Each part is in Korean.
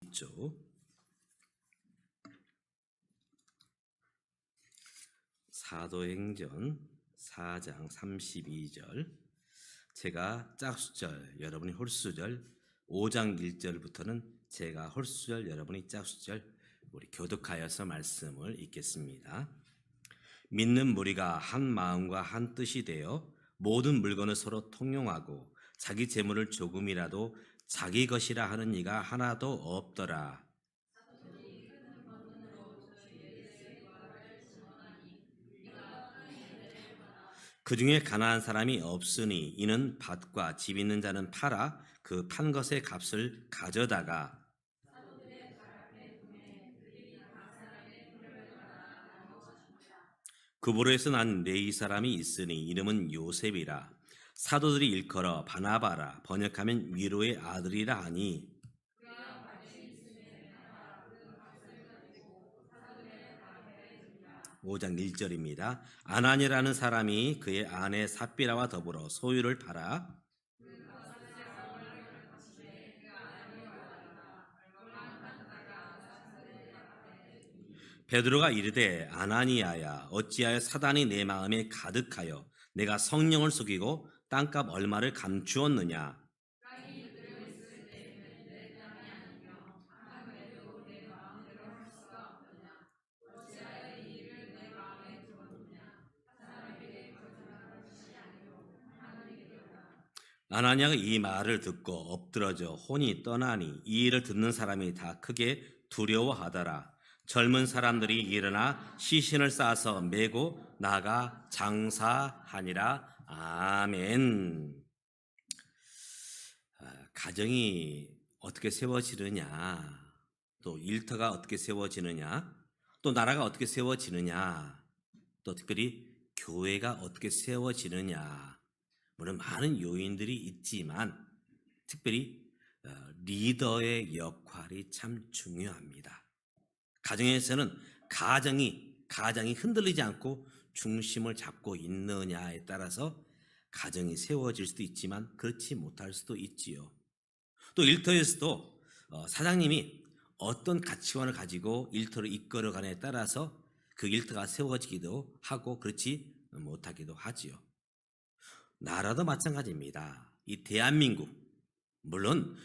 있죠. 사도행전 4장 32절, 제가 짝수절 여러분이 홀수절, 5장 1절부터는 제가 홀수절 여러분이 짝수절, 우리 교독하여서 말씀을 읽겠습니다. 믿는 무리가 한 마음과 한 뜻이 되어 모든 물건을 서로 통용하고 자기 재물을 조금이라도 자기 것이라 하는 이가 하나도 없더라. 그 중에 가난한 사람이 없으니 이는 밭과 집 있는 자는 팔아 그 판 것의 값을 가져다가 그보로에서 난 레위 사람이 있으니 이름은 요셉이라. 사도들이 일컬어 바나바라, 번역하면 위로의 아들이라 하니. 5장 1절입니다. 아나니라는 사람이 그의 아내 삽비라와 더불어 소유를 팔아 베드로가 이르되 아나니아야, 어찌하여 사단이 내 마음에 가득하여 내가 성령을 속이고 땅값 얼마를 감추었느냐. 아나니아가 이 말을 듣고 엎드러져 혼이 떠나니 이 일을 듣는 사람이 다 크게 두려워하더라. 젊은 사람들이 일어나 시신을 싸서 메고 나가 장사하니라. 아멘. 가정이 어떻게 세워지느냐, 또 일터가 어떻게 세워지느냐, 또 나라가 어떻게 세워지느냐, 또 특별히 교회가 어떻게 세워지느냐, 물론 많은 요인들이 있지만 특별히 리더의 역할이 참 중요합니다. 가정에서는 가정이 흔들리지 않고 중심을 잡고 있느냐에 따라서 가정이 세워질 수도 있지만 그렇지 못할 수도 있지요. 또 일터에서도 사장님이 어떤 가치관을 가지고 일터를 이끌어가냐에 따라서 그 일터가 세워지기도 하고 그렇지 못하기도 하지요. 나라도 마찬가지입니다. 이 대한민국, 물론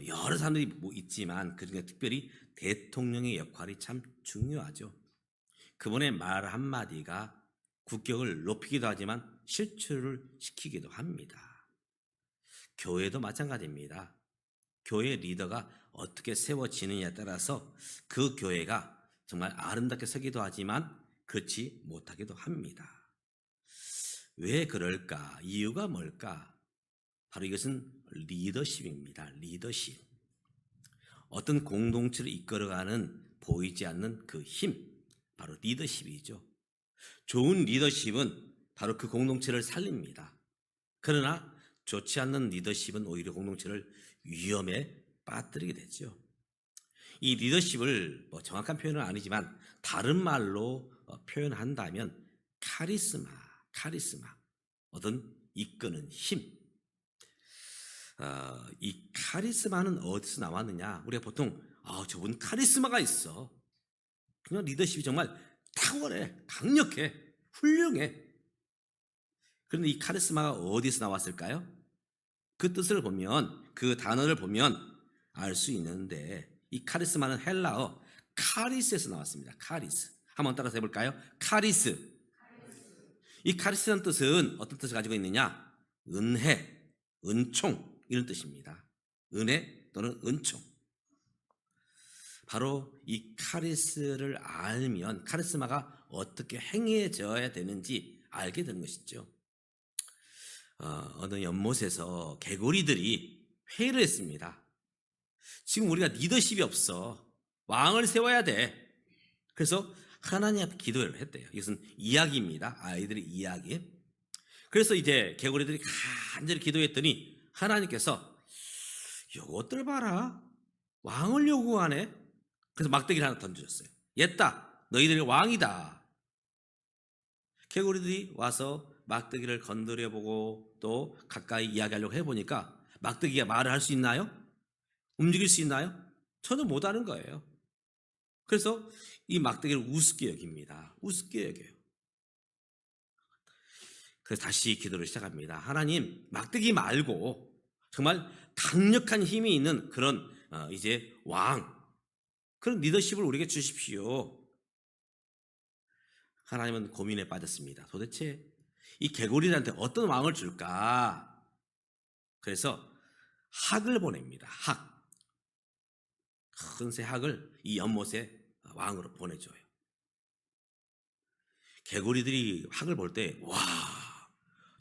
여러 사람들이 있지만 그중에 특별히 대통령의 역할이 참 중요하죠. 그분의 말 한마디가 국격을 높이기도 하지만 실추를 시키기도 합니다. 교회도 마찬가지입니다. 교회 리더가 어떻게 세워지느냐에 따라서 그 교회가 정말 아름답게 서기도 하지만 그렇지 못하기도 합니다. 왜 그럴까? 이유가 뭘까? 바로 이것은 리더십입니다. 리더십. 어떤 공동체를 이끌어가는 보이지 않는 그 힘, 바로 리더십이죠. 좋은 리더십은 바로 그 공동체를 살립니다. 그러나 좋지 않는 리더십은 오히려 공동체를 위험에 빠뜨리게 되죠. 이 리더십을 정확한 표현은 아니지만 다른 말로 표현한다면 카리스마, 어떤 이끄는 힘. 이 카리스마는 어디서 나왔느냐? 우리가 보통 저분 카리스마가 있어. 그냥 리더십이 정말 탁월해, 강력해, 훌륭해. 그런데 이 카리스마가 어디서 나왔을까요? 그 뜻을 보면, 그 단어를 보면 알 수 있는데 이 카리스마는 헬라어 카리스에서 나왔습니다. 카리스. 한번 따라서 해볼까요? 카리스. 이 카리스라는 뜻은 어떤 뜻을 가지고 있느냐? 은혜, 은총 이런 뜻입니다. 은혜 또는 은총. 바로 이 카리스를 알면 카리스마가 어떻게 행해져야 되는지 알게 되는 것이죠. 어느 연못에서 개구리들이 회의를 했습니다. 지금 우리가 리더십이 없어. 왕을 세워야 돼. 그래서 하나님 앞에 기도를 했대요. 이것은 이야기입니다. 아이들의 이야기. 그래서 이제 개구리들이 간절히 기도했더니 하나님께서 이것들 봐라. 왕을 요구하네. 그래서 막대기를 하나 던져줬어요. 옛다. 너희들이 왕이다. 개구리들이 와서 막대기를 건드려보고 또 가까이 이야기하려고 해보니까 막대기가 말을 할 수 있나요? 움직일 수 있나요? 전혀 못하는 거예요. 그래서 이 막대기를 우습게 여깁니다. 우습게 여겨요. 그래서 다시 기도를 시작합니다. 하나님, 막대기 말고 정말 강력한 힘이 있는 그런 이제 왕, 그런 리더십을 우리에게 주십시오. 하나님은 고민에 빠졌습니다. 도대체 이 개구리들한테 어떤 왕을 줄까? 그래서 학을 보냅니다. 학. 큰 새 학을 이 연못의 왕으로 보내줘요. 개구리들이 학을 볼 때, 와,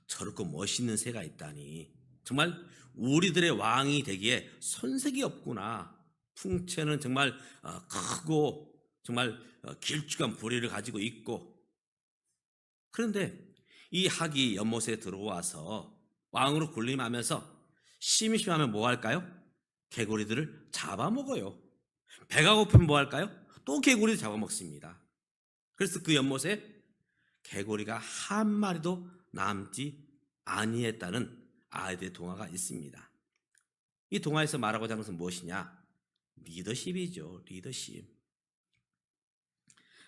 저렇게 멋있는 새가 있다니. 정말 우리들의 왕이 되기에 손색이 없구나. 풍채는 정말 크고 정말 길쭉한 부리를 가지고 있고. 그런데 이 학이 연못에 들어와서 왕으로 군림하면서 심심하면 뭐 할까요? 개구리들을 잡아먹어요. 배가 고프면 뭐 할까요? 또 개구리를 잡아먹습니다. 그래서 그 연못에 개구리가 한 마리도 남지 아니했다는 아이들의 동화가 있습니다. 이 동화에서 말하고자 하는 것은 무엇이냐? 리더십이죠. 리더십.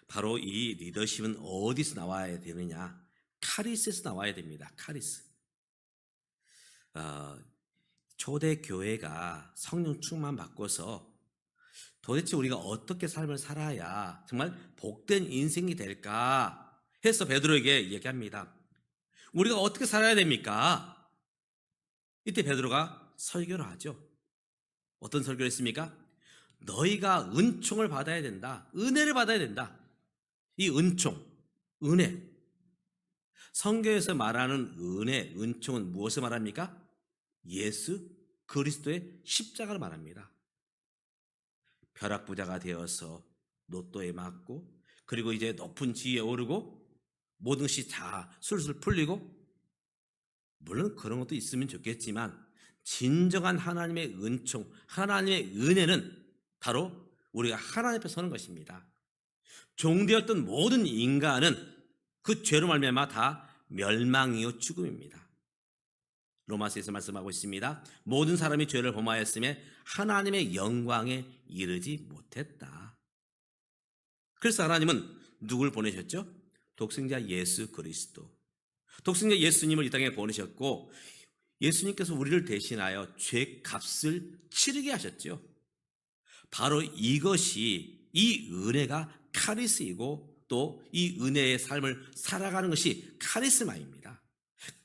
바로 이 리더십은 어디서 나와야 되느냐? 카리스에서 나와야 됩니다. 카리스. 초대 교회가 성령 충만 받고서 도대체 우리가 어떻게 삶을 살아야 정말 복된 인생이 될까 해서 베드로에게 얘기합니다. 우리가 어떻게 살아야 됩니까? 이때 베드로가 설교를 하죠. 어떤 설교를 했습니까? 너희가 은총을 받아야 된다. 은혜를 받아야 된다. 이 은총, 은혜. 성경에서 말하는 은혜, 은총은 무엇을 말합니까? 예수 그리스도의 십자가를 말합니다. 벼락부자가 되어서 로또에 맞고 그리고 이제 높은 지위에 오르고 모든 것이 다 술술 풀리고, 물론 그런 것도 있으면 좋겠지만 진정한 하나님의 은총, 하나님의 은혜는 바로 우리가 하나님 앞에 서는 것입니다. 종되었던 모든 인간은 그 죄로 말미암아 다 멸망이요 죽음입니다. 로마서에서 말씀하고 있습니다. 모든 사람이 죄를 범하였음에 하나님의 영광에 이르지 못했다. 그래서 하나님은 누굴 보내셨죠? 독생자 예수 그리스도. 독생자 예수님을 이 땅에 보내셨고 예수님께서 우리를 대신하여 죄값을 치르게 하셨죠. 바로 이것이, 이 은혜가 카리스이고 또 이 은혜의 삶을 살아가는 것이 카리스마입니다.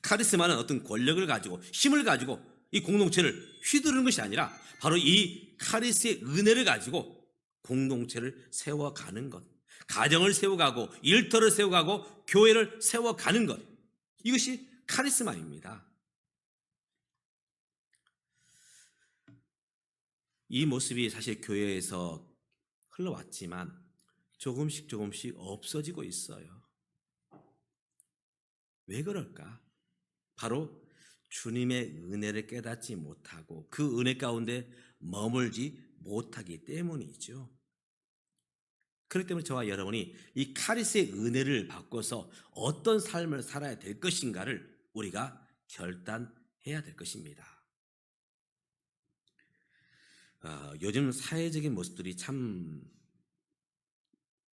카리스마는 어떤 권력을 가지고 힘을 가지고 이 공동체를 휘두르는 것이 아니라 바로 이 카리스의 은혜를 가지고 공동체를 세워가는 것, 가정을 세워가고 일터를 세워가고 교회를 세워가는 것, 이것이 카리스마입니다. 이 모습이 사실 교회에서 흘러왔지만 조금씩 없어지고 있어요. 왜 그럴까? 바로 주님의 은혜를 깨닫지 못하고 그 은혜 가운데 머물지 못하기 때문이죠. 그렇기 때문에 저와 여러분이 이 카리스의 은혜를 받고서 어떤 삶을 살아야 될 것인가를 우리가 결단해야 될 것입니다. 요즘 사회적인 모습들이 참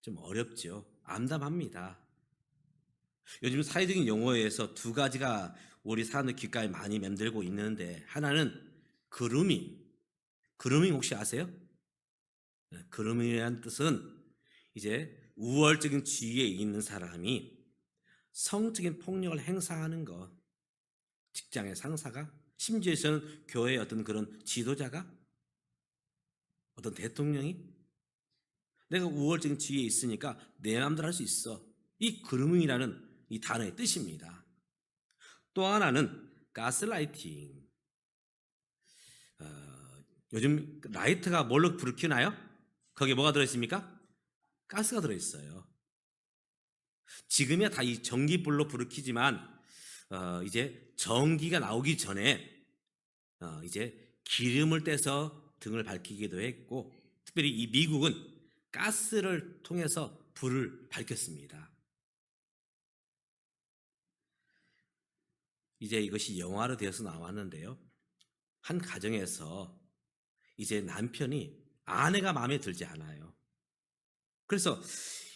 좀 어렵죠. 암담합니다. 요즘 사회적인 용어에서 두 가지가 우리 사람들 귓가에 많이 맴돌고 있는데, 하나는 그루밍. 그루밍 혹시 아세요? 그루밍이라는 뜻은 이제 우월적인 지위에 있는 사람이 성적인 폭력을 행사하는 것. 직장의 상사가, 심지어서는 교회의 어떤 그런 지도자가, 어떤 대통령이 내가 우월적인 지위에 있으니까 내 마음대로 할 수 있어. 이 그루밍이라는 이 단어의 뜻입니다. 또 하나는 가스라이팅. 요즘 라이트가 뭘로 불을 켜나요? 거기에 뭐가 들어있습니까? 가스가 들어있어요. 지금이야 다 이 전기불로 불을 켜지만 이제 전기가 나오기 전에 이제 기름을 떼서 등을 밝히기도 했고, 특별히 이 미국은 가스를 통해서 불을 밝혔습니다. 이제 이것이 영화로 되어서 나왔는데요. 한 가정에서 이제 남편이 아내가 마음에 들지 않아요. 그래서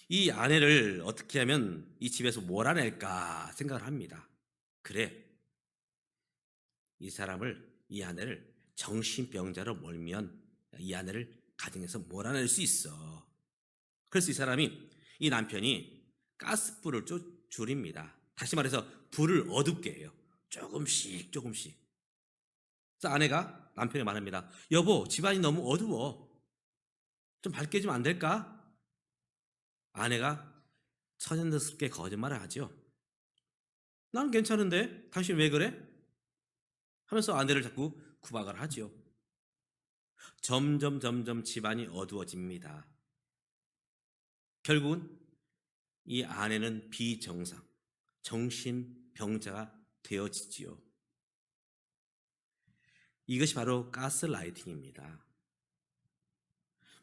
이 아내를 어떻게 하면 이 집에서 몰아낼까 생각을 합니다. 그래, 이 아내를 정신병자로 몰면 이 아내를 가정에서 몰아낼 수 있어. 그래서 이 사람이, 이 남편이 가스불을 줄입니다. 다시 말해서 불을 어둡게 해요. 조금씩 조금씩. 그래서 아내가 남편에 말합니다. 여보, 집안이 너무 어두워. 좀 밝게 해주면 안 될까? 아내가 천연스럽게 거짓말을 하죠. 난 괜찮은데 당신 왜 그래? 하면서 아내를 자꾸 구박을 하죠. 점점 집안이 어두워집니다. 결국은 이 아내는 비정상, 정신병자가 되어지지요. 이것이 바로 가스라이팅입니다.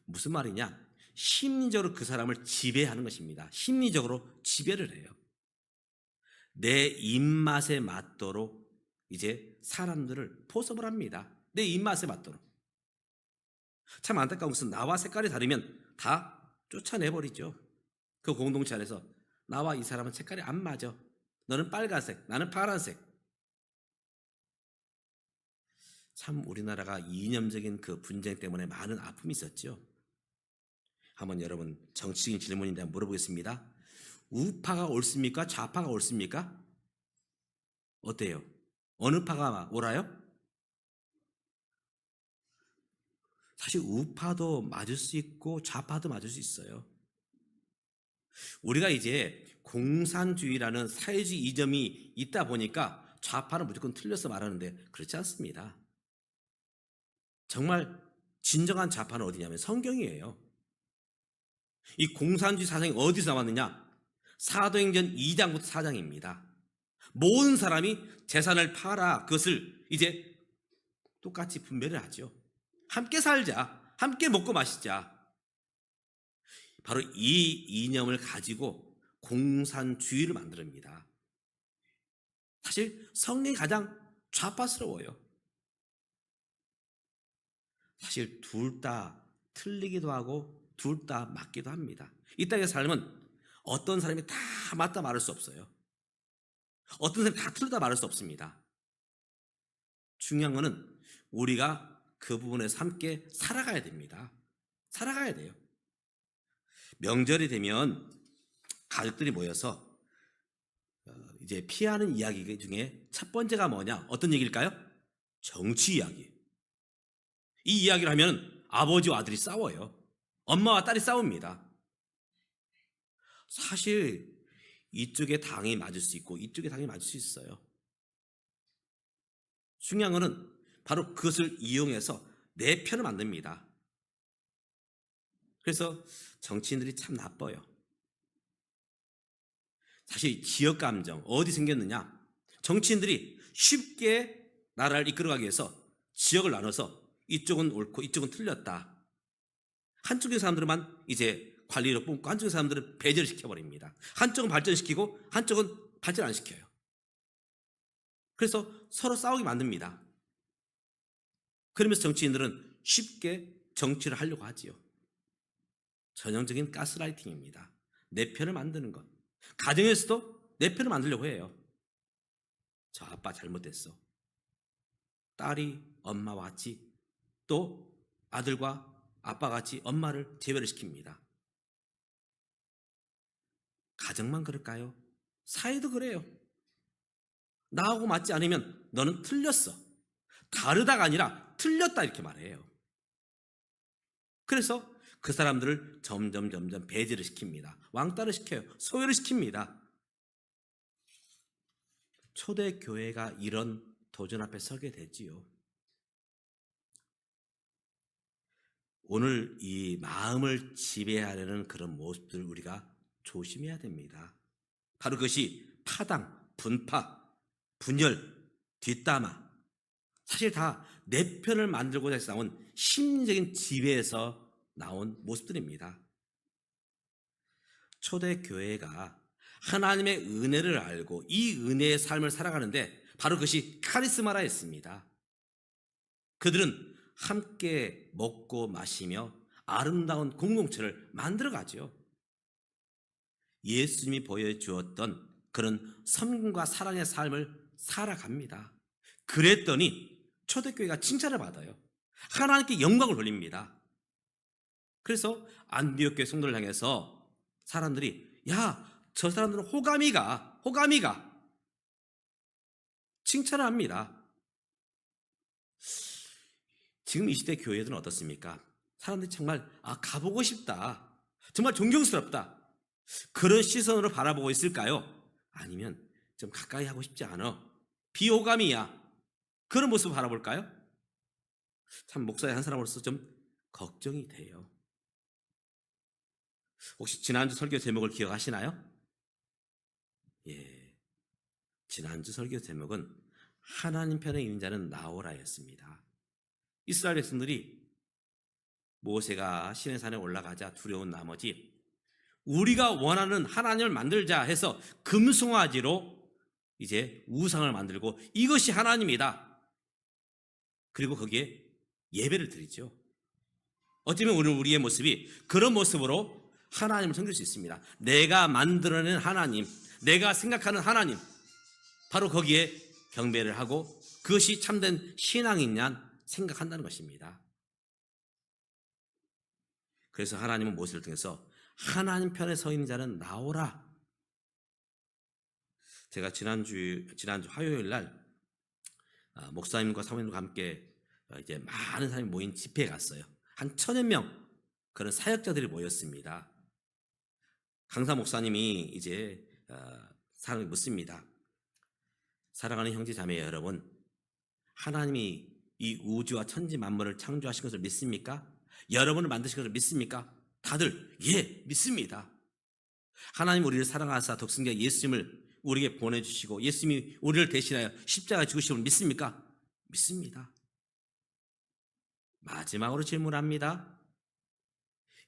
무슨 말이냐? 심리적으로 그 사람을 지배하는 것입니다. 심리적으로 지배를 해요. 내 입맛에 맞도록 이제 사람들을 포섭을 합니다. 내 입맛에 맞도록. 참 안타까운 것은 나와 색깔이 다르면 다 쫓아내버리죠. 그 공동체 안에서 나와 이 사람은 색깔이 안 맞아. 너는 빨간색, 나는 파란색. 참 우리나라가 이념적인 그 분쟁 때문에 많은 아픔이 있었죠. 한번 여러분 정치적인 질문인데 한번 물어보겠습니다. 우파가 옳습니까? 좌파가 옳습니까? 어때요? 어느 파가 옳아요? 사실 우파도 맞을 수 있고 좌파도 맞을 수 있어요. 우리가 이제 공산주의라는 사회주의 이념이 있다 보니까 좌파는 무조건 틀려서 말하는데 그렇지 않습니다. 정말 진정한 좌파는 어디냐면 성경이에요. 이 공산주의 사상이 어디서 나왔느냐? 사도행전 2장부터 4장입니다. 모든 사람이 재산을 팔아 그것을 이제 똑같이 분배를 하죠. 함께 살자, 함께 먹고 마시자. 바로 이 이념을 가지고 공산주의를 만듭니다. 사실 성경이 가장 좌파스러워요. 사실 둘 다 틀리기도 하고 둘 다 맞기도 합니다. 이 땅의 삶은 어떤 사람이 다 맞다 말할 수 없어요. 어떤 사람이 다 틀리다 말할 수 없습니다. 중요한 것은 우리가 그 부분에서 함께 살아가야 됩니다. 살아가야 돼요. 명절이 되면 가족들이 모여서 이제 피하는 이야기 중에 첫 번째가 뭐냐? 어떤 얘기일까요? 정치 이야기. 이 이야기를 하면 아버지와 아들이 싸워요. 엄마와 딸이 싸웁니다. 사실 이쪽에 당이 맞을 수 있고 이쪽에 당이 맞을 수 있어요. 중요한 것은 바로 그것을 이용해서 내 편을 만듭니다. 그래서 정치인들이 참 나빠요. 사실 지역 감정 어디 생겼느냐? 정치인들이 쉽게 나라를 이끌어가기 위해서 지역을 나눠서 이쪽은 옳고 이쪽은 틀렸다. 한쪽의 사람들만 이제 관리로 뽑고 한쪽의 사람들은 배제를 시켜버립니다. 한쪽은 발전시키고 한쪽은 발전 안 시켜요. 그래서 서로 싸우게 만듭니다. 그러면서 정치인들은 쉽게 정치를 하려고 하지요. 전형적인 가스라이팅입니다. 내 편을 만드는 것. 가정에서도 내 편을 만들려고 해요. 저 아빠 잘못됐어. 딸이 엄마와 같이 또 아들과 아빠가 같이 엄마를 제외를 시킵니다. 가정만 그럴까요? 사회도 그래요. 나하고 맞지 않으면 너는 틀렸어. 다르다가 아니라 틀렸다 이렇게 말해요. 그래서 그 사람들을 점점 배제를 시킵니다. 왕따를 시켜요. 소외를 시킵니다. 초대교회가 이런 도전 앞에 서게 되지요. 오늘 이 마음을 지배하려는 그런 모습들 우리가 조심해야 됩니다. 바로 그것이 파당, 분파, 분열, 뒷담화, 사실 다 내 편을 만들고자 해서 나온 심리적인 지배에서 나온 모습들입니다. 초대교회가 하나님의 은혜를 알고 이 은혜의 삶을 살아가는데 바로 그것이 카리스마라 했습니다. 그들은 함께 먹고 마시며 아름다운 공동체를 만들어가죠. 예수님이 보여주었던 그런 섬김과 사랑의 삶을 살아갑니다. 그랬더니 초대교회가 칭찬을 받아요. 하나님께 영광을 돌립니다. 그래서 안디옥 교회 성도를 향해서 사람들이 야, 저 사람들은 호감이가 칭찬을 합니다. 지금 이 시대 교회들은 어떻습니까? 사람들이 정말 가보고 싶다, 정말 존경스럽다, 그런 시선으로 바라보고 있을까요? 아니면 좀 가까이 하고 싶지 않아, 비호감이야, 그런 모습을 바라볼까요? 참 목사의 한 사람으로서 좀 걱정이 돼요. 혹시 지난주 설교 제목을 기억하시나요? 예, 지난주 설교 제목은 하나님 편에 있는 자는 나오라였습니다. 이스라엘 백성들이 모세가 시내산에 올라가자 두려운 나머지 우리가 원하는 하나님을 만들자 해서 금송아지로 이제 우상을 만들고 이것이 하나님이다, 그리고 거기에 예배를 드리죠. 어쩌면 오늘 우리의 모습이 그런 모습으로 하나님을 섬길 수 있습니다. 내가 만들어낸 하나님, 내가 생각하는 하나님, 바로 거기에 경배를 하고 그것이 참된 신앙이냐 생각한다는 것입니다. 그래서 하나님은 모세를 통해서 하나님 편에 서 있는 자는 나오라. 제가 지난주 화요일 날 목사님과 사모님과 함께 이제 많은 사람이 모인 집회에 갔어요. 한 1,000여 명 그런 사역자들이 모였습니다. 강사 목사님이 이제 사람이 묻습니다. 사랑하는 형제 자매 여러분, 하나님이 이 우주와 천지 만물을 창조하신 것을 믿습니까? 여러분을 만드신 것을 믿습니까? 다들 예, 믿습니다. 하나님 우리를 사랑하사 독생자 예수님을 우리에게 보내주시고 예수님이 우리를 대신하여 십자가에 죽으심을 믿습니까? 믿습니다. 마지막으로 질문합니다.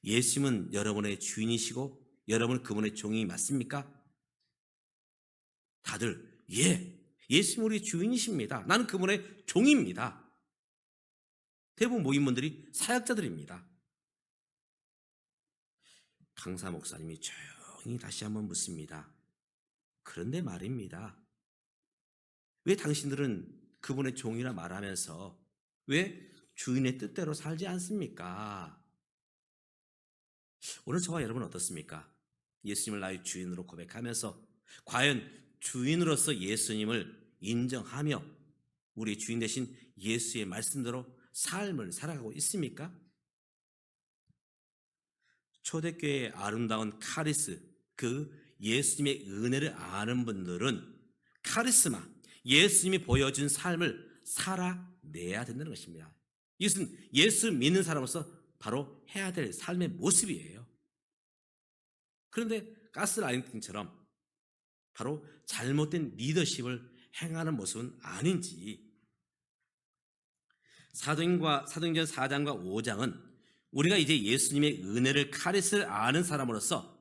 예수님은 여러분의 주인이시고 여러분은 그분의 종이 맞습니까? 다들 예, 예수님 우리 주인이십니다. 나는 그분의 종입니다. 대부분 모인 분들이 사역자들입니다. 강사 목사님이 조용히 다시 한번 묻습니다. 그런데 말입니다. 왜 당신들은 그분의 종이라 말하면서 왜 주인의 뜻대로 살지 않습니까? 오늘 저와 여러분 어떻습니까? 예수님을 나의 주인으로 고백하면서 과연 주인으로서 예수님을 인정하며 우리 주인 되신 예수의 말씀대로 삶을 살아가고 있습니까? 초대교회의 아름다운 카리스, 그 예수님의 은혜를 아는 분들은 카리스마, 예수님이 보여준 삶을 살아내야 된다는 것입니다. 이것은 예수 믿는 사람으로서 바로 해야 될 삶의 모습이에요. 그런데 가스라이팅처럼 바로 잘못된 리더십을 행하는 모습은 아닌지, 사도행전 4장과 5장은 우리가 이제 예수님의 은혜를 카리스를 아는 사람으로서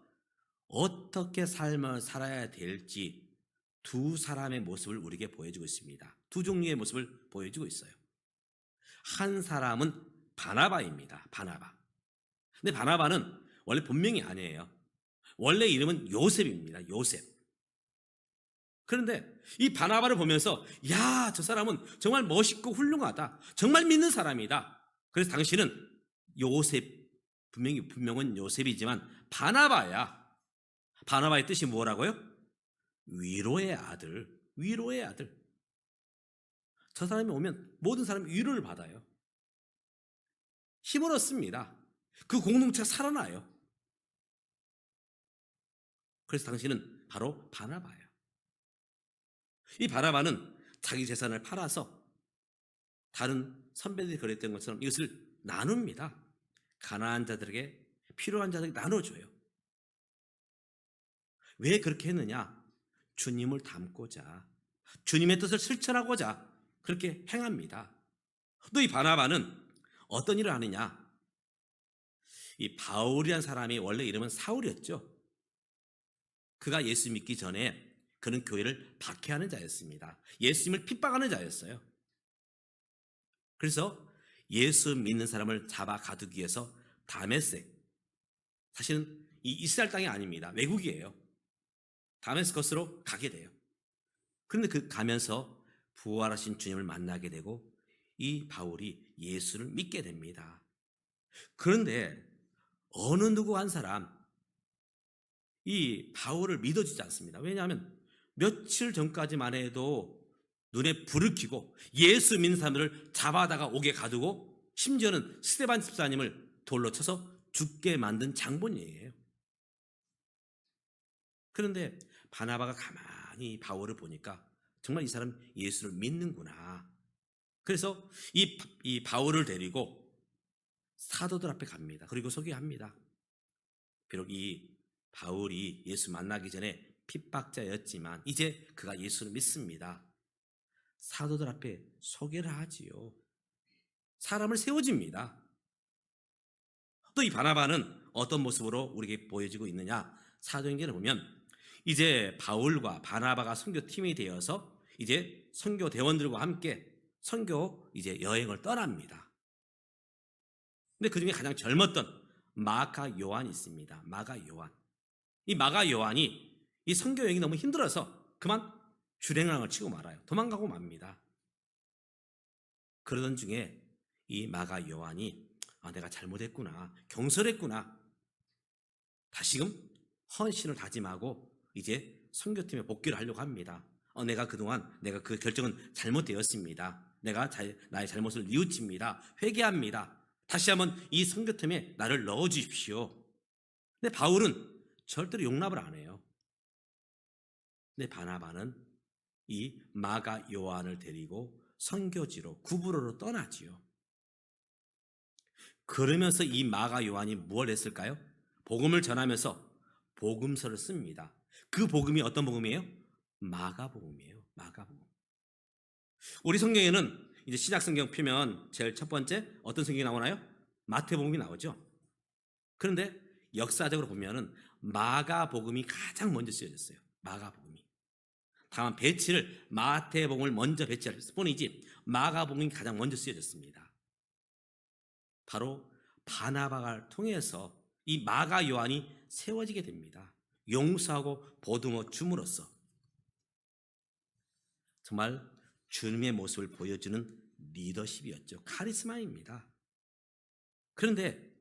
어떻게 삶을 살아야 될지 두 사람의 모습을 우리에게 보여주고 있습니다. 두 종류의 모습을 보여주고 있어요. 한 사람은 바나바입니다. 바나바. 근데 바나바는 원래 본명이 아니에요. 원래 이름은 요셉입니다. 요셉. 그런데 이 바나바를 보면서 야, 저 사람은 정말 멋있고 훌륭하다, 정말 믿는 사람이다. 그래서 당신은 요셉, 분명은 요셉이지만 바나바야. 바나바의 뜻이 뭐라고요? 위로의 아들, 위로의 아들. 저 사람이 오면 모든 사람이 위로를 받아요. 힘을 얻습니다. 그 공동체가 살아나요. 그래서 당신은 바로 바나바예요. 이 바나바는 자기 재산을 팔아서 다른 선배들이 그랬던 것처럼 이것을 나눕니다. 가난한 자들에게, 필요한 자들에게 나눠줘요. 왜 그렇게 했느냐? 주님을 닮고자, 주님의 뜻을 실천하고자 그렇게 행합니다. 또 이 바나바는 어떤 일을 하느냐? 이 바울이라는 사람이 원래 이름은 사울이었죠. 그가 예수 믿기 전에 그는 교회를 박해하는 자였습니다. 예수님을 핍박하는 자였어요. 그래서 예수 믿는 사람을 잡아 가두기 위해서 다메섹, 사실은 이 이스라엘 땅이 아닙니다. 외국이에요. 다메스커스로 가게 돼요. 그런데 그 가면서 부활하신 주님을 만나게 되고 이 바울이 예수를 믿게 됩니다. 그런데 어느 누구 한 사람 이 바울을 믿어주지 않습니다. 왜냐하면 며칠 전까지만 해도 눈에 불을 켜고 예수 믿는 사람들을 잡아다가 옥에 가두고 심지어는 스데반 집사님을 돌로 쳐서 죽게 만든 장본이에요. 그런데 바나바가 가만히 바울을 보니까 정말 이 사람 예수를 믿는구나. 그래서 이 바울을 데리고 사도들 앞에 갑니다. 그리고 소개합니다. 비록 이 바울이 예수 만나기 전에 핍박자였지만 이제 그가 예수를 믿습니다. 사도들 앞에 소개를 하지요. 사람을 세워집니다. 또 이 바나바는 어떤 모습으로 우리에게 보여지고 있느냐? 사도행전을 보면 이제 바울과 바나바가 선교팀이 되어서 이제 선교 대원들과 함께 선교 이제 여행을 떠납니다. 근데 그 중에 가장 젊었던 마가 요한이 있습니다. 마가 요한. 이 마가 요한이 이 선교 여행이 너무 힘들어서 그만 주랭랑을 치고 말아요. 도망가고 맙니다. 그러던 중에 이 마가 요한이 내가 잘못했구나, 경솔했구나, 다시금 헌신을 다짐하고 이제 선교팀에 복귀를 하려고 합니다. 내가 그동안 내가 그 결정은 잘못되었습니다. 내가 나의 잘못을 뉘우칩니다. 회개합니다. 다시 한번 이 선교팀에 나를 넣어주십시오. 근데 바울은 절대로 용납을 안 해요. 근데 바나바는 이 마가 요한을 데리고 선교지로 구브로로 떠나지요. 그러면서 이 마가 요한이 무엇을 했을까요? 복음을 전하면서 복음서를 씁니다. 그 복음이 어떤 복음이에요? 마가복음이에요. 마가복음. 우리 성경에는 이제 신약 성경 펴면 제일 첫 번째 어떤 성경이 나오나요? 마태복음이 나오죠. 그런데 역사적으로 보면은 마가복음이 가장 먼저 쓰여졌어요. 마가복음이. 다만 배치를 마태복음을 먼저 배치할 뿐이지 마가복음이 가장 먼저 쓰여졌습니다. 바로 바나바를 통해서 이 마가 요한이 세워지게 됩니다. 용서하고 보듬어 줌으로써 정말 주님의 모습을 보여주는 리더십이었죠. 카리스마입니다. 그런데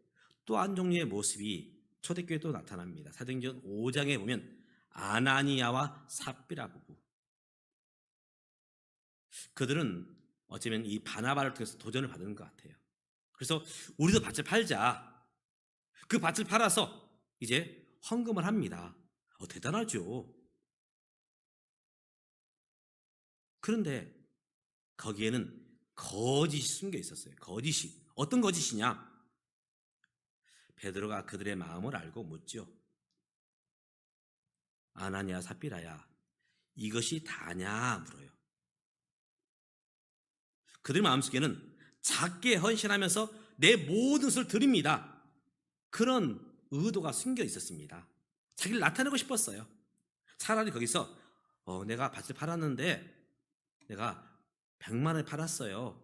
또 한 종류의 모습이 초대교회에 또 나타납니다. 사도행전 5장에 보면 아나니아와 삽비라 부부, 그들은 어쩌면 이 바나바를 통해서 도전을 받은 것 같아요. 그래서 우리도 밭을 팔자. 그 밭을 팔아서 이제 헌금을 합니다. 대단하죠. 그런데 거기에는 거짓이 숨겨 있었어요. 거짓이. 어떤 거짓이냐? 베드로가 그들의 마음을 알고 묻죠. 아나니아 삽비라야, 이것이 다냐 물어요. 그들 마음속에는 작게 헌신하면서 내 모든 것을 드립니다. 그런 의도가 숨겨 있었습니다. 자기를 나타내고 싶었어요. 차라리 거기서 내가 밭을 팔았는데 내가 100만 원에 팔았어요.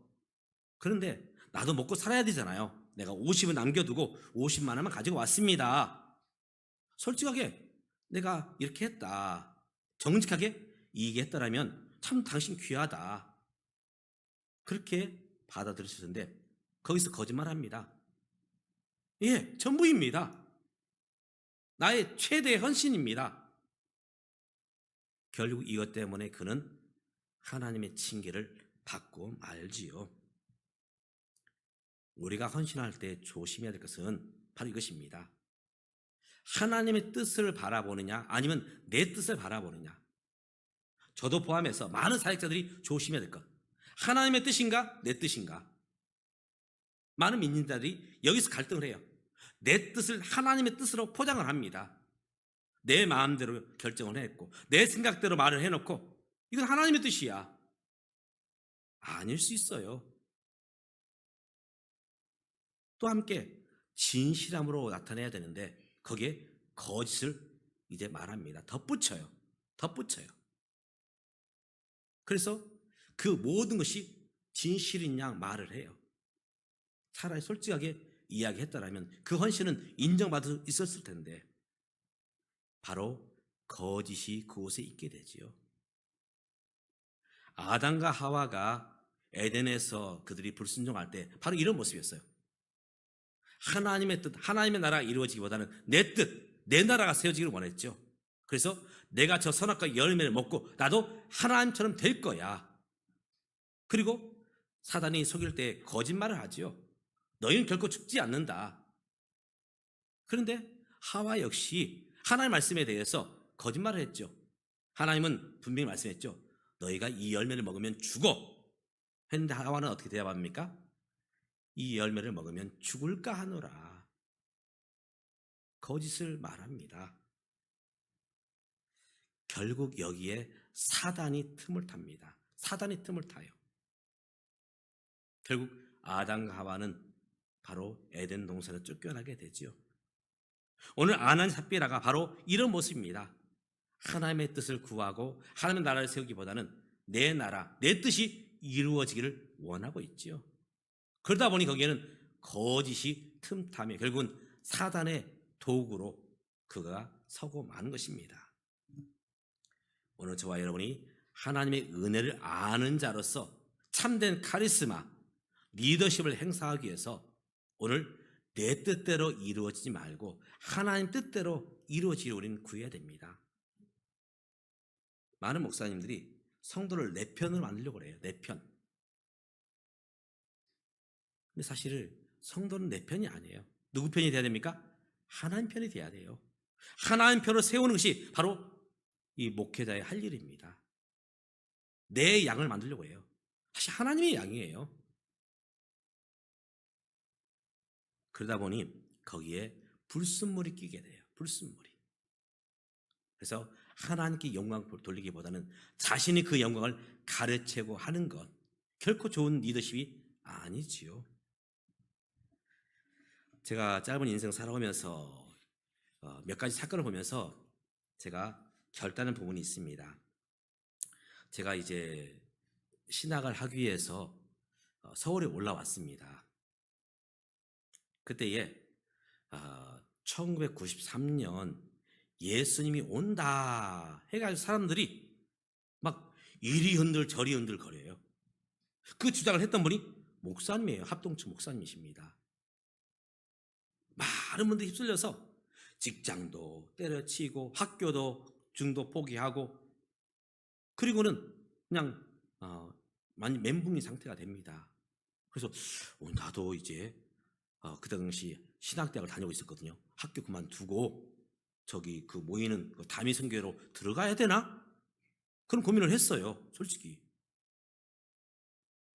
그런데 나도 먹고 살아야 되잖아요. 내가 50을 남겨두고 50만 원만 가지고 왔습니다. 솔직하게 내가 이렇게 했다, 정직하게 얘기했다라면 참 당신 귀하다, 그렇게 받아들였을 텐데 거기서 거짓말합니다. 예, 전부입니다. 나의 최대 헌신입니다. 결국 이것 때문에 그는 하나님의 징계를 받고 말지요. 우리가 헌신할 때 조심해야 될 것은 바로 이것입니다. 하나님의 뜻을 바라보느냐 아니면 내 뜻을 바라보느냐. 저도 포함해서 많은 사역자들이 조심해야 될 것. 하나님의 뜻인가 내 뜻인가. 많은 믿는자들이 여기서 갈등을 해요. 내 뜻을 하나님의 뜻으로 포장을 합니다. 내 마음대로 결정을 했고 내 생각대로 말을 해놓고 이건 하나님의 뜻이야. 아닐 수 있어요. 또 함께 진실함으로 나타내야 되는데 거기에 거짓을 이제 말합니다. 덧붙여요. 그래서 그 모든 것이 진실인 양 말을 해요. 차라리 솔직하게 이야기했더라면 그 헌신은 인정받을 수 있었을 텐데 바로 거짓이 그곳에 있게 되지요. 아담과 하와가 에덴에서 그들이 불순종할 때 바로 이런 모습이었어요. 하나님의 뜻, 하나님의 나라가 이루어지기보다는 내 뜻, 내 나라가 세워지기를 원했죠. 그래서 내가 저 선악과 열매를 먹고 나도 하나님처럼 될 거야. 그리고 사단이 속일 때 거짓말을 하지요. 너희는 결코 죽지 않는다. 그런데 하와 역시 하나님의 말씀에 대해서 거짓말을 했죠. 하나님은 분명히 말씀했죠. 너희가 이 열매를 먹으면 죽어. 했는데 하와는 어떻게 대답합니까? 이 열매를 먹으면 죽을까 하노라. 거짓을 말합니다. 결국 여기에 사단이 틈을 탑니다. 사단이 틈을 타요. 결국 아담과 하와는 바로 에덴 동산에 쫓겨나게 되지요. 오늘 아난 삽비라가 바로 이런 모습입니다. 하나님의 뜻을 구하고 하나님의 나라를 세우기보다는 내 나라, 내 뜻이 이루어지기를 원하고 있지요. 그러다 보니 거기에는 거짓이 틈타며 결국은 사단의 도구로 그가 서고 마는 것입니다. 오늘 저와 여러분이 하나님의 은혜를 아는 자로서 참된 카리스마, 리더십을 행사하기 위해서 오늘 내 뜻대로 이루어지지 말고 하나님 뜻대로 이루어지기를 우리는 구해야 됩니다. 많은 목사님들이 성도를 내 편으로 만들려고 그래요. 내 편. 근데 사실 성도는 내 편이 아니에요. 누구 편이 돼야 됩니까? 하나님 편이 돼야 돼요. 하나님 편을 세우는 것이 바로 이 목회자의 할 일입니다. 내 양을 만들려고 해요. 사실 하나님의 양이에요. 그러다 보니 거기에 불순물이 끼게 돼요. 불순물이. 그래서 하나님께 영광을 돌리기보다는 자신이 그 영광을 가르치고 하는 것, 결코 좋은 리더십이 아니지요. 제가 짧은 인생 살아오면서 몇 가지 사건을 보면서 제가 결단한 부분이 있습니다. 제가 이제 신학을 하기 위해서 서울에 올라왔습니다. 그때에 1993년 예수님이 온다 해가지고 사람들이 막 이리 흔들 저리 흔들 거려요. 그 주장을 했던 분이 목사님이에요. 합동측 목사님이십니다. 많은 분들이 휩쓸려서 직장도 때려치고 학교도 중도 포기하고 그리고는 그냥 많이 멘붕인 상태가 됩니다. 그래서 나도 이제 그 당시 신학대학을 다니고 있었거든요. 학교 그만두고 저기 그 모이는 그 다미 선교회로 들어가야 되나? 그런 고민을 했어요. 솔직히.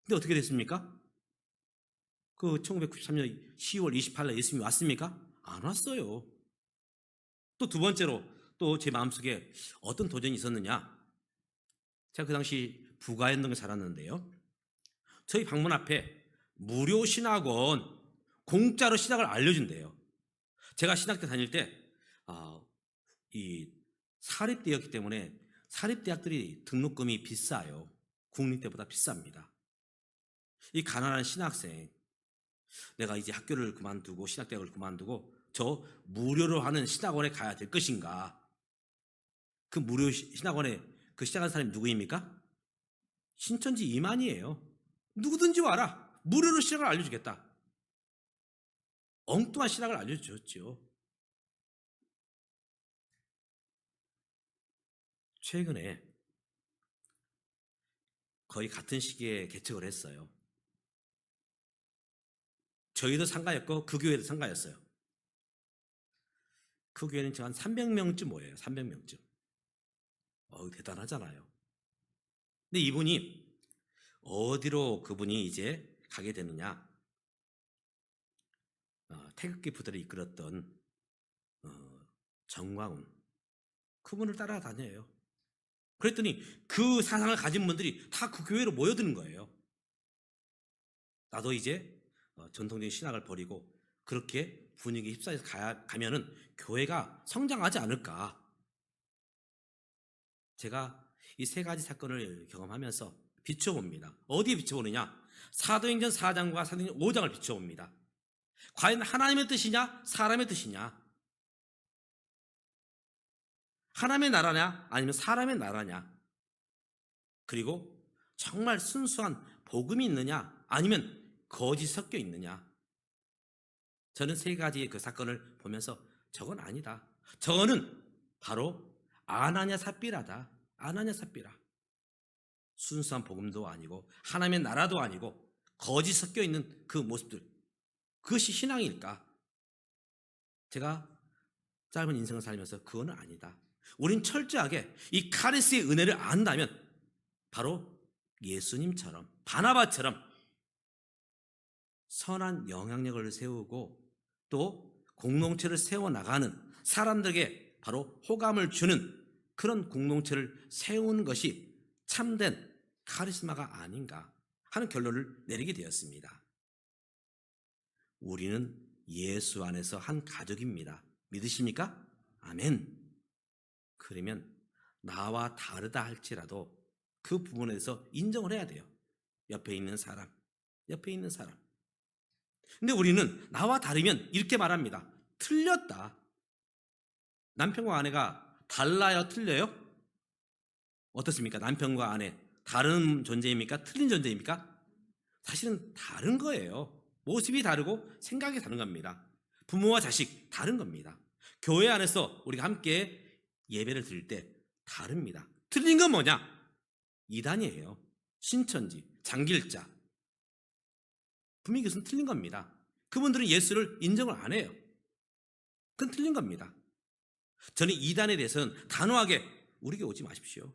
근데 어떻게 됐습니까? 그 1993년 10월 28일 예수님이 왔습니까? 안 왔어요. 또 두 번째로 또 제 마음속에 어떤 도전이 있었느냐? 제가 그 당시 부가현동에 살았는데요. 저희 방문 앞에 무료 신학원 공짜로 신학을 알려준대요. 제가 신학대 다닐 때 이 사립대였기 때문에 사립대학들이 등록금이 비싸요. 국립대보다 비쌉니다. 이 가난한 신학생, 내가 이제 학교를 그만두고 신학대학을 그만두고 저 무료로 하는 신학원에 가야 될 것인가? 그 무료 신학원에 그 시작한 사람이 누구입니까? 신천지 이만희예요. 누구든지 와라. 무료로 신학을 알려주겠다. 엉뚱한 신학을 알려주었죠. 최근에 거의 같은 시기에 개척을 했어요. 저희도 상가였고 그 교회도 상가였어요. 그 교회는 지금 한 300명쯤 모여요. 300명쯤. 대단하잖아요. 근데 이분이 어디로 그분이 이제 가게 되느냐? 태극기 부대를 이끌었던 정광훈 그분을 따라다녀요. 그랬더니 그 사상을 가진 분들이 다 그 교회로 모여드는 거예요. 나도 이제 전통적인 신학을 버리고 그렇게 분위기에 휩싸여서 가면은 교회가 성장하지 않을까. 제가 이 세 가지 사건을 경험하면서 비춰봅니다. 어디에 비춰보느냐? 사도행전 4장과 사도행전 5장을 비춰봅니다. 과연 하나님의 뜻이냐 사람의 뜻이냐, 하나님의 나라냐 아니면 사람의 나라냐, 그리고 정말 순수한 복음이 있느냐 아니면 거짓 섞여 있느냐. 저는 세 가지의 그 사건을 보면서 저건 아니다, 저거는 바로 아나냐 삽비라다. 아나냐 삽비라. 순수한 복음도 아니고 하나님의 나라도 아니고 거짓 섞여 있는 그 모습들, 그것이 신앙일까? 제가 짧은 인생을 살면서 그거는 아니다. 우린 철저하게 이 카리스의 은혜를 안다면 바로 예수님처럼 바나바처럼 선한 영향력을 세우고 또 공동체를 세워나가는, 사람들에게 바로 호감을 주는 그런 공동체를 세우는 것이 참된 카리스마가 아닌가 하는 결론을 내리게 되었습니다. 우리는 예수 안에서 한 가족입니다. 믿으십니까? 아멘. 그러면 나와 다르다 할지라도 그 부분에 대해서 인정을 해야 돼요. 옆에 있는 사람. 근데 우리는 나와 다르면 이렇게 말합니다. 틀렸다. 남편과 아내가 달라요, 틀려요? 어떻습니까? 남편과 아내 다른 존재입니까? 틀린 존재입니까? 사실은 다른 거예요. 모습이 다르고 생각이 다른 겁니다. 부모와 자식 다른 겁니다. 교회 안에서 우리가 함께 예배를 드릴 때 다릅니다. 틀린 건 뭐냐? 이단이에요. 신천지, 장길자. 분명히 그것은 틀린 겁니다. 그분들은 예수를 인정을 안 해요. 그건 틀린 겁니다. 저는 이단에 대해서는 단호하게 우리에게 오지 마십시오.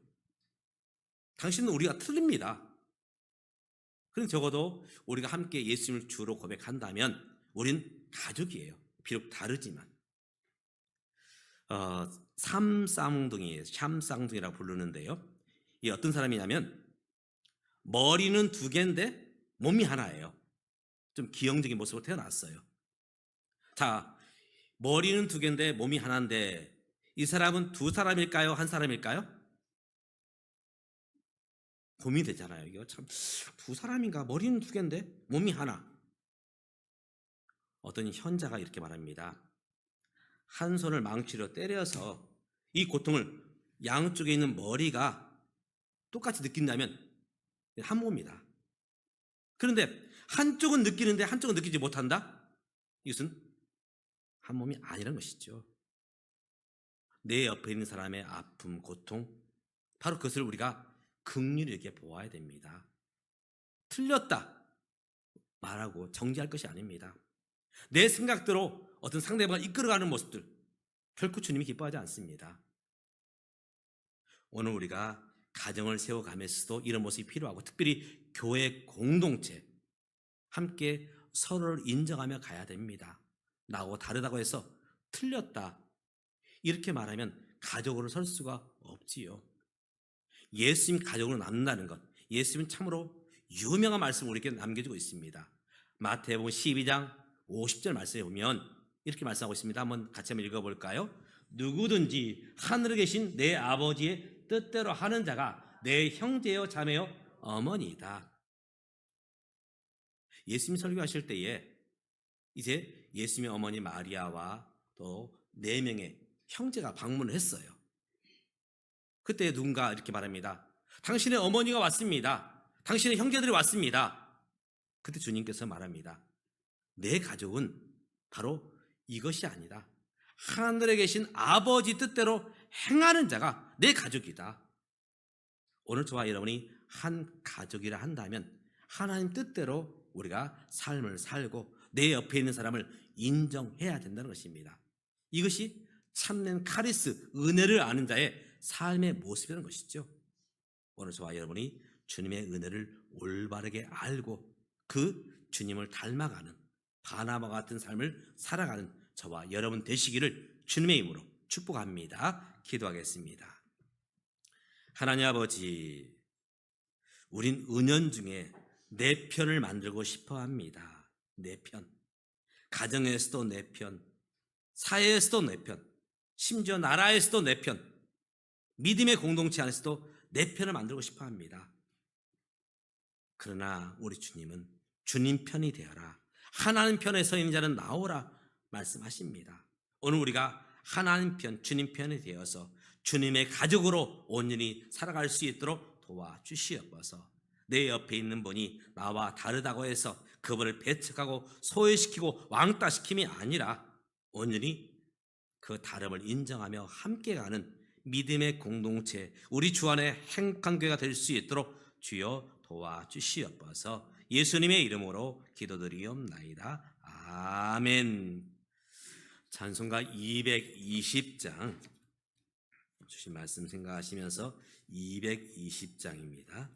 당신은 우리가 틀립니다. 그럼 적어도 우리가 함께 예수님을 주로 고백한다면 우린 가족이에요. 비록 다르지만. 삼쌍둥이에요. 샴쌍둥이라고 부르는데요. 이 어떤 사람이냐면 머리는 두 개인데 몸이 하나예요. 좀 기형적인 모습으로 태어났어요. 자, 머리는 두 개인데 몸이 하나인데 이 사람은 두 사람일까요? 한 사람일까요? 고민이 되잖아요. 이거 참, 두 사람인가? 머리는 두 개인데 몸이 하나. 어떤 현자가 이렇게 말합니다. 한 손을 망치로 때려서 이 고통을 양쪽에 있는 머리가 똑같이 느낀다면 한 몸이다. 그런데 한쪽은 느끼는데 한쪽은 느끼지 못한다? 이것은 한 몸이 아니라는 것이죠. 내 옆에 있는 사람의 아픔, 고통, 바로 그것을 우리가 긍휼히 이렇게 보아야 됩니다. 틀렸다 말하고 정지할 것이 아닙니다. 내 생각대로 어떤 상대방을 이끌어가는 모습들 결코 주님이 기뻐하지 않습니다. 오늘 우리가 가정을 세워가면서도 이런 모습이 필요하고, 특별히 교회 공동체 함께 서로를 인정하며 가야 됩니다. 나하고 다르다고 해서 틀렸다 이렇게 말하면 가족으로 설 수가 없지요. 예수님 가족으로 남는다는 것, 예수님은 참으로 유명한 말씀을 우리에게 남겨주고 있습니다. 마태복음 12장 50절 말씀에 보면 이렇게 말씀하고 있습니다. 한번 같이 한번 읽어볼까요? 누구든지 하늘에 계신 내 아버지의 뜻대로 하는 자가 내 형제요 자매요 어머니이다. 예수님 설교하실 때에 이제 예수님의 어머니 마리아와 또 4명의 형제가 방문을 했어요. 그때 누군가 이렇게 말합니다. 당신의 어머니가 왔습니다. 당신의 형제들이 왔습니다. 그때 주님께서 말합니다. 내 가족은 바로 이것이 아니다. 하늘에 계신 아버지 뜻대로 행하는 자가 내 가족이다. 오늘 저와 여러분이 한 가족이라 한다면 하나님 뜻대로 우리가 삶을 살고 내 옆에 있는 사람을 인정해야 된다는 것입니다. 이것이 참된 카리스, 은혜를 아는 자의 삶의 모습이라는 것이죠. 오늘 저와 여러분이 주님의 은혜를 올바르게 알고 그 주님을 닮아가는 바나바 같은 삶을 살아가는 저와 여러분 되시기를 주님의 이름으로 축복합니다. 기도하겠습니다. 하나님 아버지, 우린 은연중에 내 편을 만들고 싶어 합니다. 내 편. 가정에서도 내 편, 사회에서도 내 편, 심지어 나라에서도 내 편, 믿음의 공동체 안에서도 내 편을 만들고 싶어 합니다. 그러나 우리 주님은 주님 편이 되어라, 하나님 편에 서 있는 자는 나오라 말씀하십니다. 오늘 우리가 하나님 편, 주님 편이 되어서 주님의 가족으로 온전히 살아갈 수 있도록 도와주시옵소서. 내 옆에 있는 분이 나와 다르다고 해서 그분을 배척하고 소외시키고 왕따시킴이 아니라 온전히 그 다름을 인정하며 함께 가는 믿음의 공동체, 우리 주 안에 행복한 교회가 될 수 있도록 주여 도와주시옵소서. 예수님의 이름으로 기도드리옵나이다. 아멘. 찬송가 220장 주신 말씀 생각하시면서 220장입니다.